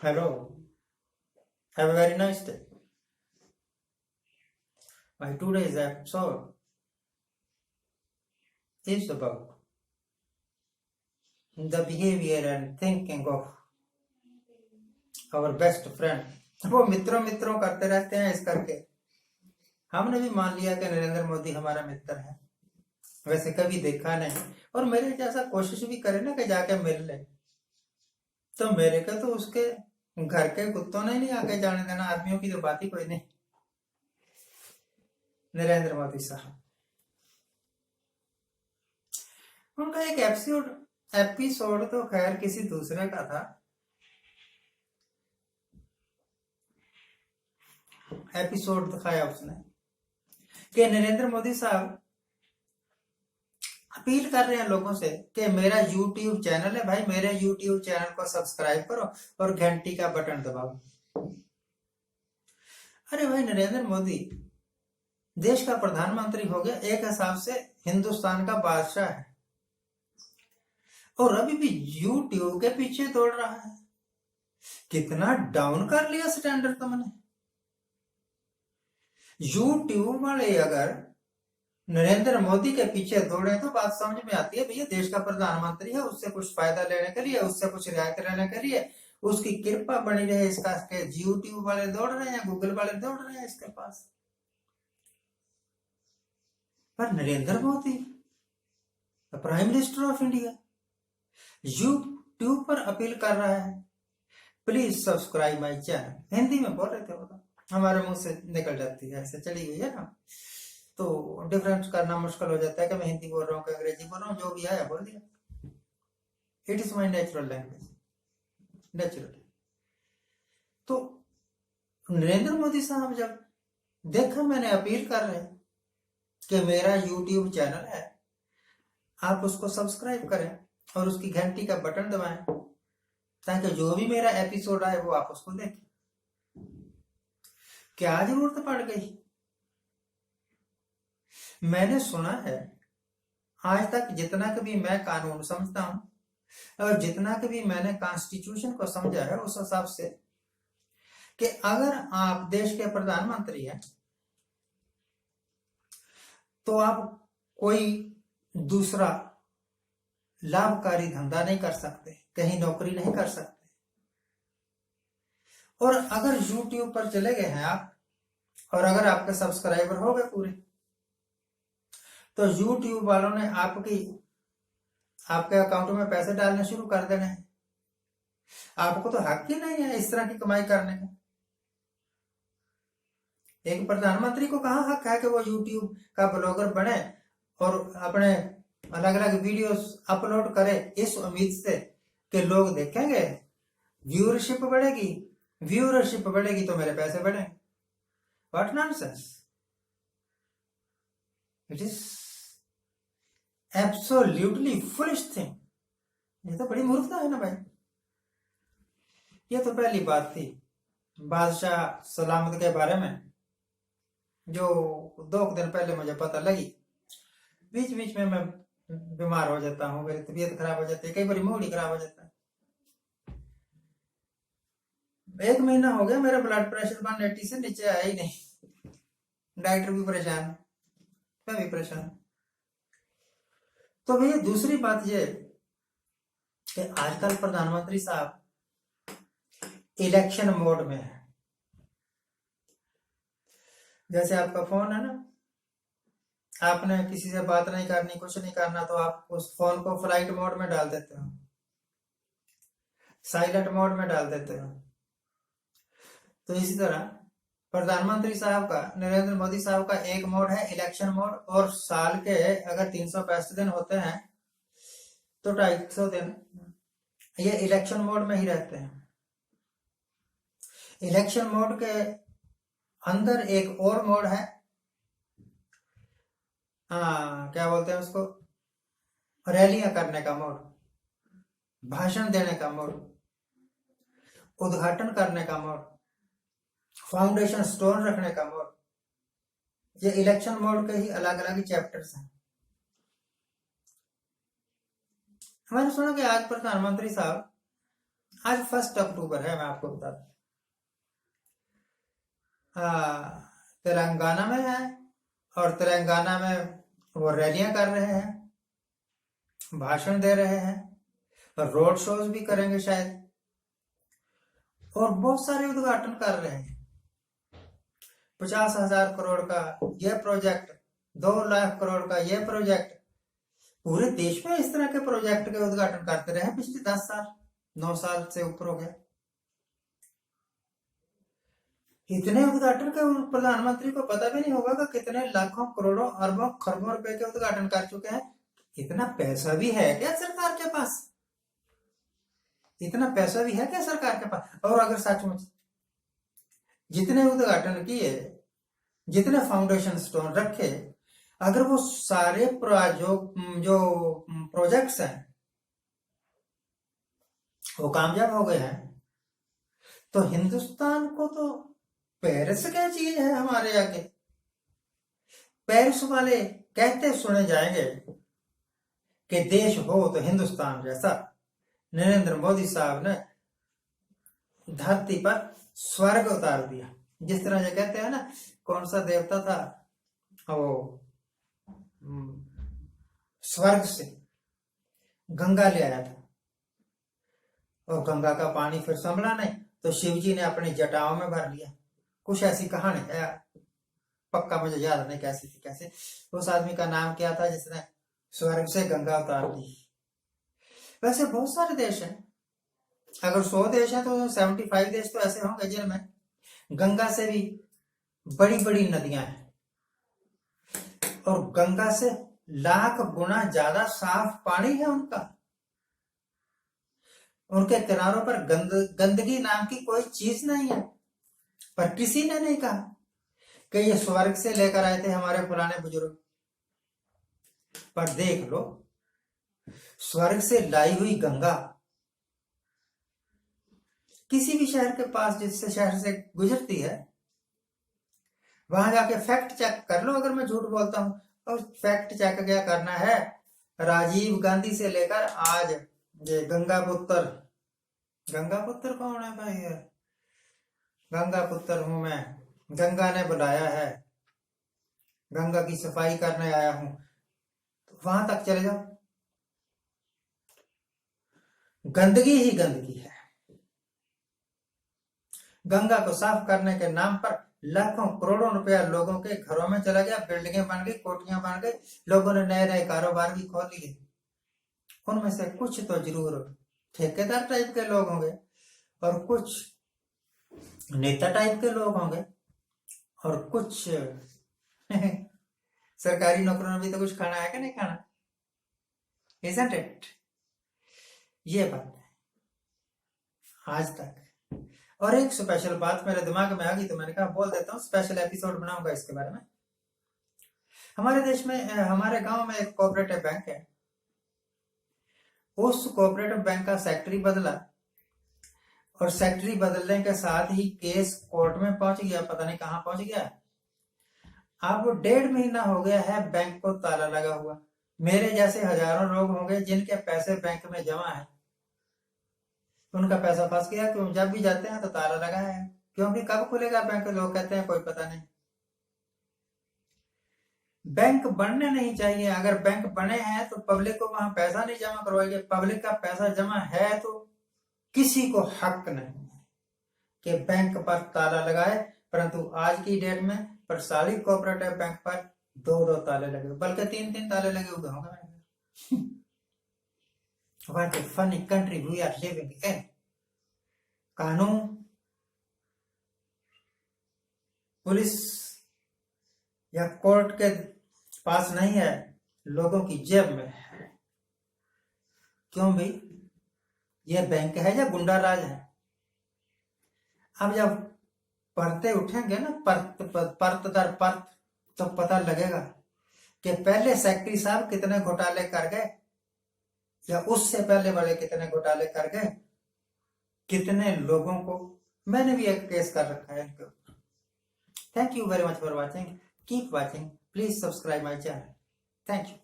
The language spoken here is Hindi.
Hello, have a very nice day. My today's episode is about the behavior and thinking of our best friend. वो मित्रों मित्रों करते रहते हैं, इस करके हमने भी मान लिया कि नरेंद्र मोदी हमारा मित्र है। वैसे कभी देखा नहीं, और मेरे जैसा कोशिश भी करे ना कि जाके मिल ले, तो मेरे को तो उसके घर के कुत्तों ने नहीं आके जाने देना। आदमियों की तो बात ही कोई नहीं। नरेंद्र मोदी साहब, उनका एक एपिसोड तो खैर किसी दूसरे का था। एपिसोड दिखाया उसने कि नरेंद्र मोदी साहब अपील कर रहे हैं लोगों से कि मेरा YouTube चैनल है भाई, मेरे YouTube चैनल को सब्सक्राइब करो और घंटी का बटन दबाओ। अरे भाई, नरेंद्र मोदी देश का प्रधानमंत्री हो गया, एक हिसाब से हिंदुस्तान का बादशाह है, और अभी भी YouTube के पीछे दौड़ रहा है। कितना डाउन कर लिया स्टैंडर्ड तुमने। YouTube वाले अगर नरेंद्र मोदी के पीछे दौड़े तो बात समझ में आती है। भैया, देश का प्रधानमंत्री है, उससे कुछ फायदा लेने के लिए, उससे कुछ रियायत लेने के लिए, उसकी कृपा बनी रहे इसका, YouTube वाले दौड़ रहे हैं, गूगल वाले दौड़ रहे हैं इसके पास। पर Narendra Modi prime minister of India YouTube पर अपील कर रहा है, please subscribe my channel. Hindi में बोल रहे थे, वो तो हमारे मुंह से निकल जाती है, ऐसे चली गई है ना, तो डिफरेंस करना मुश्किल हो जाता है कि मैं हिंदी बोल रहा हूँ कि अंग्रेजी बोल रहा हूँ। जो भी आया बोल दिया। It is my natural language, natural. तो नरेंद्र मोदी साहब जब देखा मैंने अपील कर रहे हैं कि मेरा YouTube चैनल है, आप उसको सब्सक्राइब करें और उसकी घंटी का बटन दबाएं, ताकि जो भी मेरा एपिसोड आए वो आप उसको देखें। क्या जरूरत पड़ गई? मैंने सुना है, आज तक जितना कभी मैं कानून समझता हूं और जितना कभी मैंने कॉन्स्टिट्यूशन को समझा है, उस हिसाब से कि अगर आप देश के प्रधानमंत्री हैं तो आप कोई दूसरा लाभकारी धंधा नहीं कर सकते, कहीं नौकरी नहीं कर सकते। और अगर YouTube पर चले गए हैं आप, और अगर आपके सब्सक्राइबर हो गए पूरे, तो YouTube वालों ने आपके अकाउंट में पैसे डालने शुरू कर देने हैं। आपको तो हक ही नहीं है इस तरह की कमाई करने का। एक प्रधानमंत्री को कहाँ हक है कि वो YouTube का ब्लॉगर बने और अपने अलग अलग वीडियोस अपलोड करे इस उम्मीद से कि लोग देखेंगे, व्यूअरशिप बढ़ेगी तो मेरे पैसे बढ़ेंगे। What nonsense. It is absolutely foolish thing. ये तो बड़ी मूर्खता है ना भाई। ये तो पहली बात थी बादशाह सलामत के बारे में, जो 2 दिन पहले मुझे पता लगी। बीच बीच में मैं बीमार हो जाता हूँ, मेरी तबीयत खराब हो जाती है, कई बार मूड ही खराब हो जाता है। 1 महीना हो गया मेरा ब्लड प्रेशर 180 से नीचे आया ही नहीं। डॉक्टर भी परेशान, मैं भी परेशान। तो भैया, दूसरी बात ये कि आजकल प्रधानमंत्री साहब इलेक्शन मोड में है। जैसे आपका फोन है ना, आपने किसी से बात नहीं करनी, कुछ नहीं करना, तो आप उस फोन को फ्लाइट मोड में डाल देते हो, साइलेंट मोड में डाल देते हो। तो इसी तरह प्रधानमंत्री साहब का, नरेंद्र मोदी साहब का एक मोड है इलेक्शन मोड, और साल के अगर 365 दिन होते हैं तो 250 दिन ये इलेक्शन मोड में ही रहते हैं। इलेक्शन मोड के अंदर एक और मोड है, क्या बोलते हैं उसको, रैलियां करने का मोड, भाषण देने का मोड, उद्घाटन करने का मोड, फाउंडेशन स्टोन रखने का मोड। ये इलेक्शन मोड के ही अलग अलग चैप्टर्स हैं। मैंने सुना कि आज प्रधानमंत्री साहब आज 1 अक्टूबर है, मैं आपको बता दूं। तेलंगाना में है, और तेलंगाना में वो रैलियां कर रहे हैं, भाषण दे रहे हैं, और रोड शोज भी करेंगे शायद, और बहुत सारे उद्घाटन कर रहे हैं। 50,000 करोड़ का ये प्रोजेक्ट, 2 लाख करोड़ का ये प्रोजेक्ट। पूरे देश में इस तरह के प्रोजेक्ट के उद्घाटन करते रहे पिछले 10 साल, 9 साल से ऊपर हो गया। इतने उद्घाटन के प्रधानमंत्री को पता भी नहीं होगा कि कितने लाखों करोड़ों अरबों खरबों रुपए के उद्घाटन कर चुके हैं। इतना पैसा भी है क्या सरकार के पास? इतना पैसा भी है क्या सरकार के पास? और अगर सचमुच जितने उद्घाटन किए, जितने फाउंडेशन स्टोन रखे, अगर वो सारे जो प्रोजेक्ट्स हैं वो कामयाब हो गए हैं, तो हिंदुस्तान को तो पेरिस क्या चीज है हमारे आगे। पेरिस वाले कहते सुने जाएंगे कि देश हो तो हिंदुस्तान जैसा। नरेंद्र मोदी साहब ने धरती पर स्वर्ग उतार दिया। जिस तरह ये कहते हैं ना, कौन सा देवता था वो, स्वर्ग से गंगा ले आया था, और गंगा का पानी फिर संभला नहीं, तो शिव जी ने अपनी जटाओं में भर लिया। कुछ ऐसी कहानी है, पक्का मुझे याद नहीं कैसी थी, कैसे उस आदमी का नाम क्या था जिसने स्वर्ग से गंगा उतार दी। वैसे बहुत सारे देश हैं, अगर 100 देश हैं तो 75 देश तो ऐसे होंगे जिनमें गंगा से भी बड़ी बड़ी नदियां हैं, और गंगा से लाख गुना ज्यादा साफ पानी है उनका। उनके किनारों पर गंदगी नाम की कोई चीज नहीं है। पर किसी ने नहीं कहा कि ये स्वर्ग से लेकर आए थे हमारे पुराने बुजुर्ग। पर देख लो, स्वर्ग से लाई हुई गंगा किसी भी शहर के पास, जिससे शहर से गुजरती है, वहां जाके फैक्ट चेक कर लो अगर मैं झूठ बोलता हूं। और फैक्ट चेक क्या करना है, राजीव गांधी से लेकर आज ये गंगा पुत्र कौन है भाई? गंगा पुत्र हूं मैं, गंगा ने बुलाया है, गंगा की सफाई करने आया हूं, तो वहां तक चले जाओ, गंदगी ही गंदगी है। गंगा को साफ करने के नाम पर लाखों करोड़ों रुपया लोगों के घरों में चला गया, बिल्डिंगें बन गई, कोठियां बन गई, लोगों ने नए नए कारोबार भी खोल लिए। उनमें से कुछ तो जरूर ठेकेदार टाइप के लोग होंगे, और कुछ नेता टाइप के लोग होंगे, और कुछ सरकारी नौकरों ने भी तो कुछ खाना है कि नहीं खाना, isn't it? ये बात है आज तक। और एक स्पेशल बात मेरे दिमाग में आ गई तो मैंने कहा बोल देता हूँ, स्पेशल एपिसोड बनाऊंगा इसके बारे में। हमारे देश में, हमारे गांव में एक कोऑपरेटिव बैंक है। उस कोऑपरेटिव बैंक का सेक्रेटरी बदला, और सेक्रेटरी बदलने के साथ ही केस कोर्ट में पहुंच गया, पता नहीं कहां पहुंच गया। अब 1.5 महीना हो गया है बैंक को ताला लगा हुआ। मेरे जैसे हजारों लोग होंगे जिनके पैसे बैंक में जमा है, उनका पैसा फंस गया। क्यों? जब भी जाते हैं तो ताला लगा है, क्योंकि कब खुलेगा बैंक, लोग कहते हैं कोई पता नहीं। बैंक बनने नहीं चाहिए। अगर बैंक बने हैं तो पब्लिक को वहां पैसा नहीं जमा करवाइए। पब्लिक का पैसा जमा है तो किसी को हक नहीं है कि बैंक पर ताला लगाए। परंतु आज की डेट में प्रसारित कोऑपरेटिव बैंक पर 2 ताले लगे, बल्कि 3 ताले लगे हुए होंगे। What a funny country we are living in. कानून, पुलिस या कोर्ट के पास नहीं है, लोगों की जेब में है। क्यों भाई? यह बैंक है या गुंडा राज है? अब जब परते उठेंगे ना, परत दर परत, तो पता लगेगा कि पहले सेक्रेटरी साहब कितने घोटाले कर गए, या उससे पहले वाले कितने घोटाले कर गए, कितने लोगों को। मैंने भी एक केस कर रखा है इनके ऊपर। Thank you very much for watching, keep watching, please subscribe my channel. Thank you.